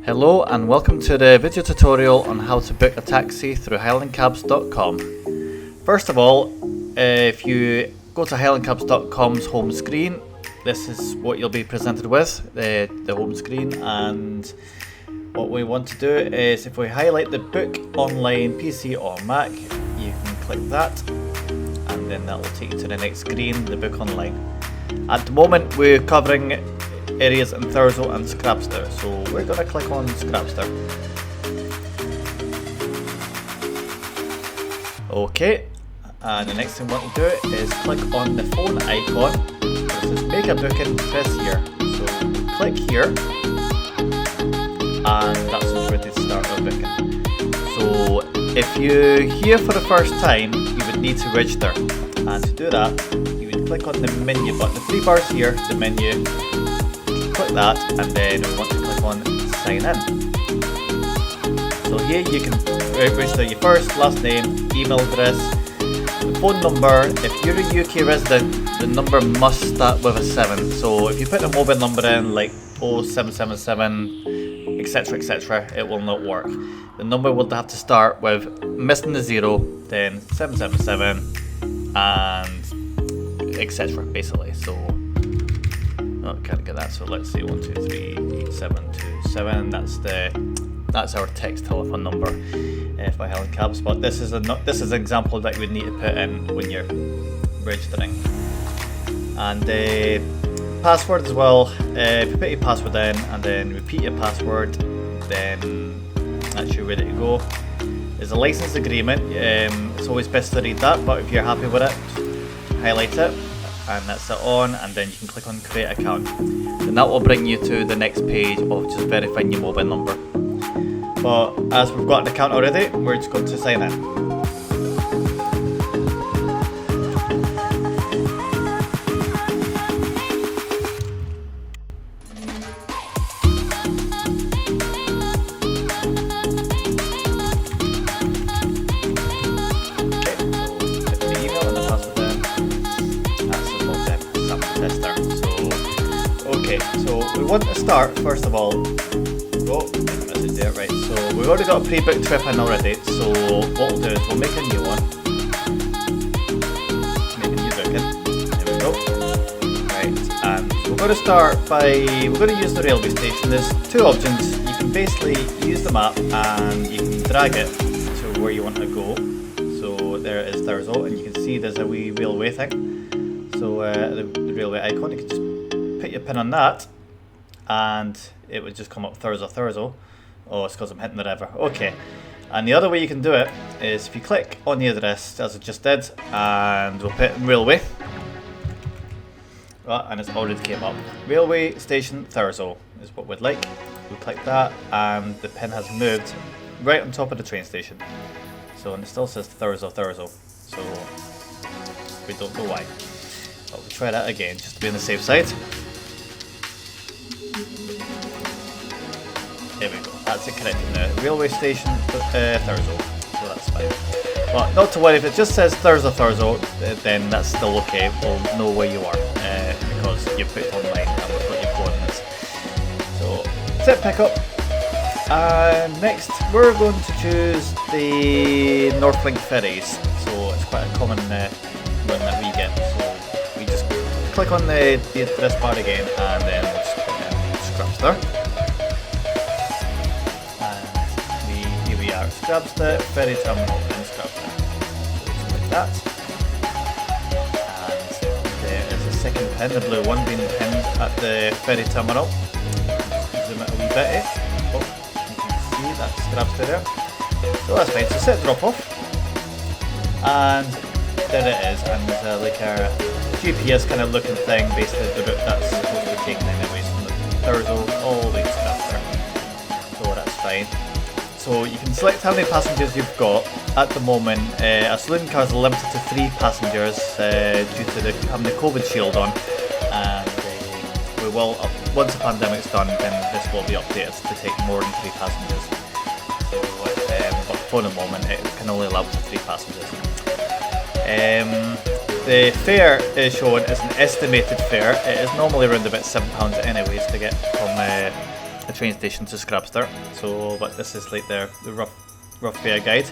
Hello and welcome to the video tutorial on how to book a taxi through highlandcabs.com. First of all, if you go to highlandcabs.com's home screen, this is what you'll be presented with, the home screen, and what we want to do is if we highlight the book online PC or Mac, you can click that and then that will take you to the next screen, the book online. At the moment we're covering areas in Thurso and Scrapster, so we're going to click on Scrapster. Okay, and the next thing we want to do is click on the phone icon. It says make a booking, press here. So click here, and that's us ready to start our booking. So if you're here for the first time, you would need to register, and to do that, you would click on the menu button. The three bars here, the menu. Click that, and then we want to click on sign in. So here you can register your first, last name, email address, the phone number. If you're a UK resident, the number must start with a 7. So if you put a mobile number in like 0777 etc etc, it will not work. The number will have to start with missing the 0, then 777 and etc basically. So oh, can't get that. So let's see, 1238727. That's our text telephone number for Highland Cabs. But this is an example that you would need to put in when you're registering. And password as well. If you put your password in and then repeat your password, then that's you ready to go. There's a license agreement. It's always best to read that, but if you're happy with it, highlight it. And that's it on, and then you can click on create account, and that will bring you to the next page of just verifying your mobile number. But as we've got an account already, we're just going to sign in. So we want to start first of all. Message there, right? So we've already got a pre-booked trip in already. So what we'll do is we'll make a new one. Make a new booking. There we go. Right, and we're going to start by we're going to use the railway station. There's two options. You can basically use the map and you can drag it to where you want to go. So there is Thurso, and you can see there's a wee railway thing. So the railway icon. You can just put your pin on that, and it would just come up Thurso. Oh, it's because I'm hitting the river. Okay. And the other way you can do it is if you click on the address as I just did, and we'll put in railway. Right, and it's already came up. Railway station Thurso is what we'd like. We click that, and the pin has moved right on top of the train station. So, and it still says Thurso. So we don't know why. But we'll try that again just to be on the safe side. There we go, that's it correct now. Railway station Thurso, so that's fine. But not to worry, if it just says Thurso, then that's still okay. We'll know where you are because you put it online and we've got your coordinates. So, set pick up. And next, we're going to choose the Northlink ferries. So, it's quite a common one that we get. So, we just click on the address bar again and then we'll just put in Scrapster. Scrapster, ferry terminal in Scrapster. So just like that. And there is a second pin, the blue one being pinned at the ferry terminal. Zoom it a wee bit. Oh, you can see that's Scrapster there. So that's fine. So set drop off. And there it is. And there's like a GPS kind of looking thing, basically the route that's supposed to be taken anyways from the Thurso all the way to Scrapster. So that's fine. So you can select how many passengers you've got. At the moment, a saloon car is limited to 3 passengers due to having the COVID shield on. And we will, once the pandemic's done, then this will be updated to take more than 3 passengers. So, but for the moment, it can only allow up to 3 passengers. The fare is shown as an estimated fare. It is normally around about £7 anyways to get from the train station to Scrabster. So, but this is like the rough fare guide.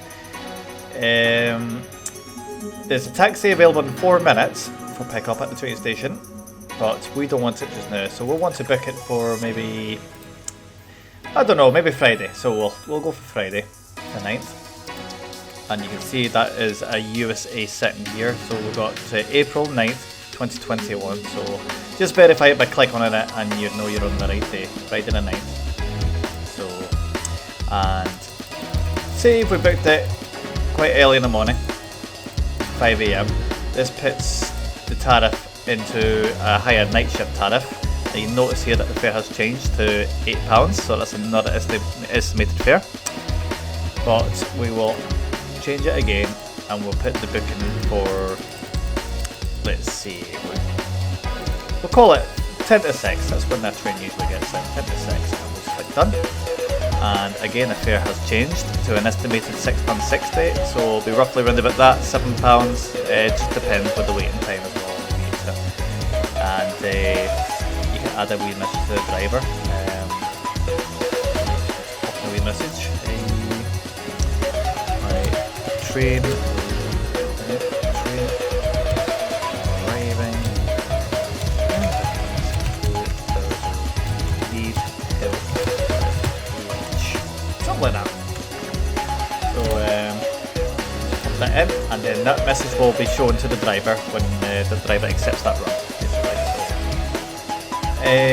There's a taxi available in 4 minutes for pickup at the train station, but we don't want it just now, so we'll want to book it for maybe, I don't know, maybe Friday. So we'll go for Friday the 9th, and you can see that is a USA setting here. So we've got April 9th 2021, so just verify it by clicking on it and you know you're on the right day, Friday the 9th. So, and say if we booked it quite early in the morning, 5 AM, this puts the tariff into a higher night shift tariff. And you notice here that the fare has changed to £8, so that's another estimated fare. But we will change it again and we'll put the booking for, let's see, we'll call it 10 to 6, that's when that train usually gets in, 10 to 6, and we'll just click done. And again the fare has changed to an estimated £6.60, so it'll be roughly around about that, £7, it just depends with the waiting time as well. And you can add a wee message to the driver, pop a wee message, my train arriving, need help, something like that. So pop that in, and then that message will be shown to the driver when the driver accepts that run.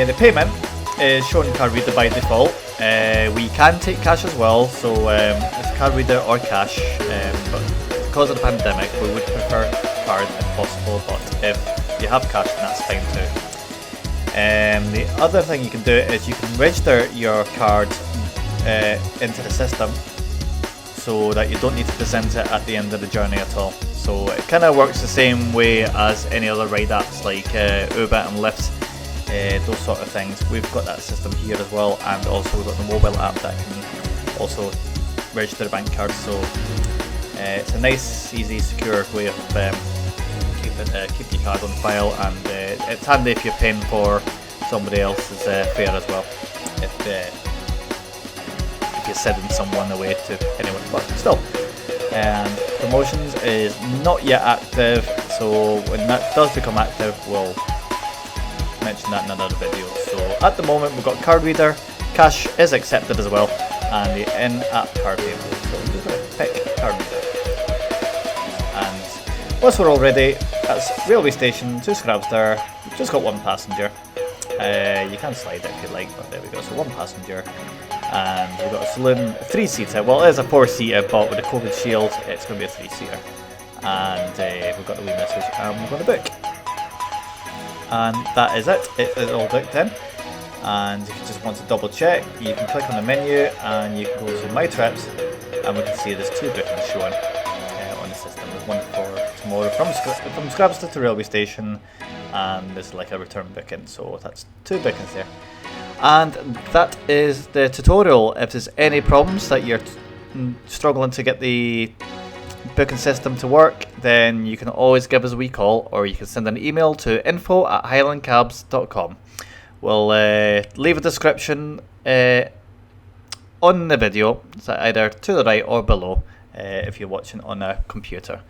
The payment is shown in card reader by default. We can take cash as well, so it's card reader or cash, but because of the pandemic we would prefer card if possible, but if you have cash then that's fine too. The other thing you can do is you can register your card into the system so that you don't need to present it at the end of the journey at all. So it kind of works the same way as any other ride apps like Uber and Lyft. Those sort of things. We've got that system here as well, and also we've got the mobile app that can also register a bank card. So it's a nice, easy, secure way of keep your card on file, and it's handy if you're paying for somebody else's fare as well. If you're sending someone away to anyone, but still. And promotions is not yet active, so when that does become active, we'll mention that in another video. So at the moment we've got card reader, cash is accepted as well, and the in-app card payment. So I'm just going to pick card reader. And once we're all ready, that's railway station to Scrabster. We've just got one passenger. You can slide it if you like, but there we go. So one passenger, and we've got a saloon 3-seater. Well, it is a 4-seater, but with a COVID shield, it's going to be a 3-seater. And we've got the wee message, and we're going to book. And that is it. It is all booked in. And if you just want to double check, you can click on the menu and you can go to My Trips, and we can see there's 2 bookings showing on the system. There's one for tomorrow from Scrabster to railway station, and there's like a return booking. So that's 2 bookings there. And that is the tutorial. If there's any problems that you're struggling to get the booking system to work, then you can always give us a wee call, or you can send an email to info@highlandcabs.com. We'll leave a description on the video, so either to the right or below if you're watching on a computer.